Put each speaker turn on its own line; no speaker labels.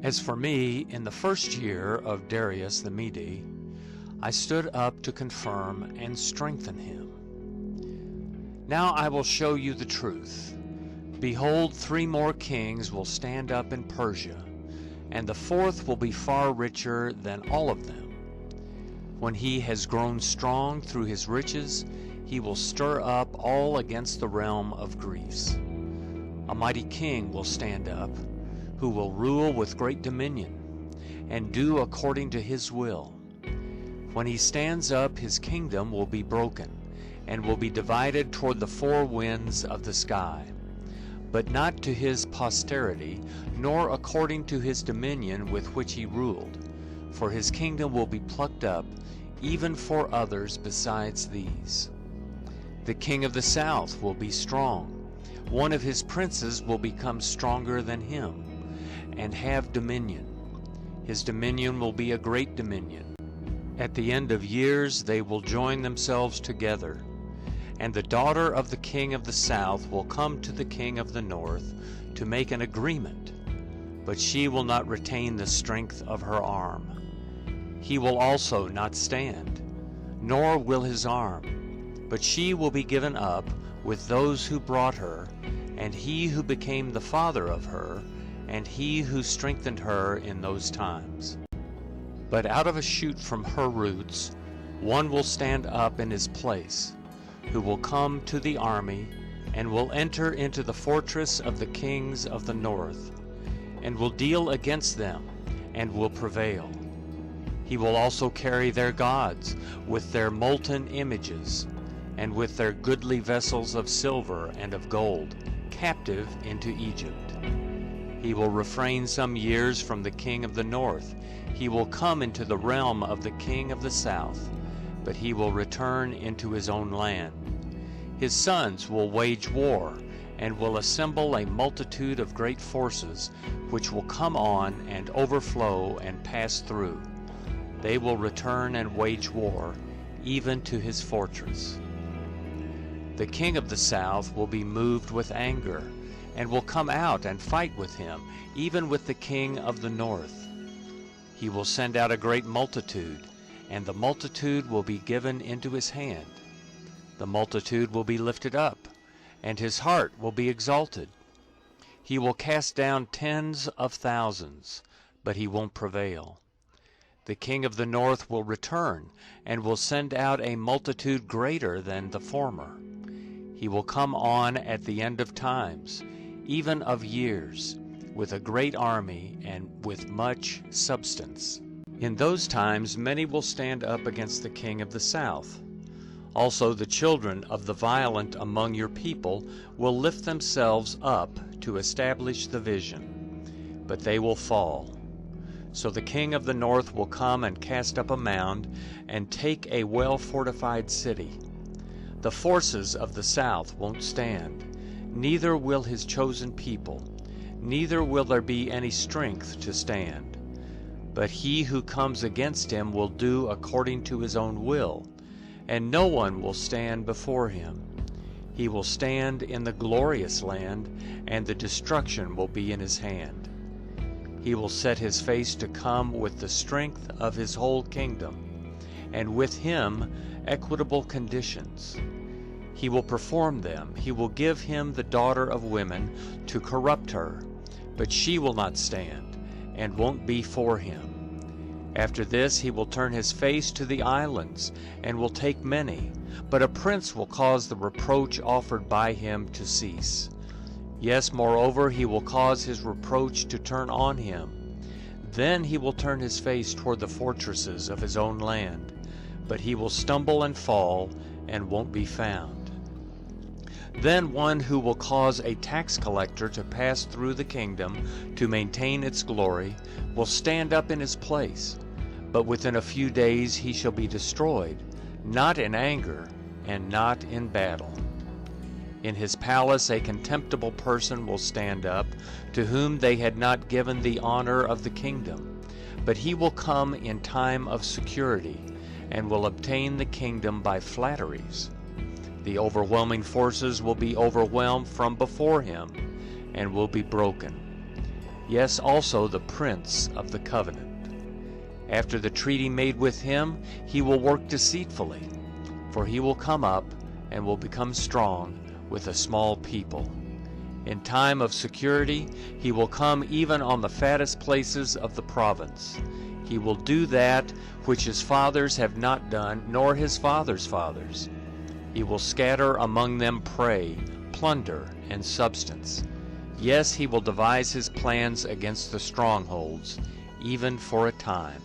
As for me, in the first year of Darius the Mede, I stood up to confirm and strengthen him. Now I will show you the truth. Behold, 3 more kings will stand up in Persia, and the 4th will be far richer than all of them. When he has grown strong through his riches, he will stir up all against the realm of Greece. A mighty king will stand up, who will rule with great dominion, and do according to his will. When he stands up, his kingdom will be broken, and will be divided toward the 4 winds of the sky, but not to his posterity, nor according to his dominion with which he ruled, for his kingdom will be plucked up, even for others besides these. The king of the south will be strong. One of his princes will become stronger than him, and have dominion. His dominion will be a great dominion. At the end of years they will join themselves together, and the daughter of the king of the south will come to the king of the north to make an agreement, but she will not retain the strength of her arm. He will also not stand, nor will his arm, but she will be given up with those who brought her, and he who became the father of her, and he who strengthened her in those times. But out of a shoot from her roots, one will stand up in his place, who will come to the army, and will enter into the fortress of the kings of the north, and will deal against them, and will prevail. He will also carry their gods with their molten images, and with their goodly vessels of silver and of gold, captive into Egypt. He will refrain some years from the king of the north. He will come into the realm of the king of the south, but he will return into his own land. His sons will wage war, and will assemble a multitude of great forces, which will come on and overflow and pass through. They will return and wage war, even to his fortress. The king of the south will be moved with anger, and will come out and fight with him, even with the king of the north. He will send out a great multitude, and the multitude will be given into his hand. The multitude will be lifted up, and his heart will be exalted. He will cast down tens of thousands, but he won't prevail. The king of the north will return, and will send out a multitude greater than the former. He will come on at the end of times, even of years, with a great army and with much substance. In those times many will stand up against the king of the south. Also the children of the violent among your people will lift themselves up to establish the vision, but they will fall. So the king of the north will come and cast up a mound, and take a well-fortified city. The forces of the south won't stand, neither will his chosen people, neither will there be any strength to stand. But he who comes against him will do according to his own will, and no one will stand before him. He will stand in the glorious land, and the destruction will be in his hand. He will set his face to come with the strength of his whole kingdom, and with him equitable conditions. He will perform them. He will give him the daughter of women to corrupt her, but she will not stand, and won't be for him. After this he will turn his face to the islands, and will take many, but a prince will cause the reproach offered by him to cease. Yes, moreover, he will cause his reproach to turn on him. Then he will turn his face toward the fortresses of his own land, but he will stumble and fall, and won't be found. Then one who will cause a tax collector to pass through the kingdom to maintain its glory will stand up in his place, but within a few days he shall be destroyed, not in anger, and not in battle. In his palace a contemptible person will stand up, to whom they had not given the honor of the kingdom, but he will come in time of security, and will obtain the kingdom by flatteries. The overwhelming forces will be overwhelmed from before him, and will be broken. yes, also the prince of the covenant. After the treaty made with him, he will work deceitfully, for he will come up and will become strong with a small people. In time of security, he will come even on the fattest places of the province. He will do that which his fathers have not done, nor his fathers' fathers. He will scatter among them prey, plunder, and substance. Yes, he will devise his plans against the strongholds, even for a time.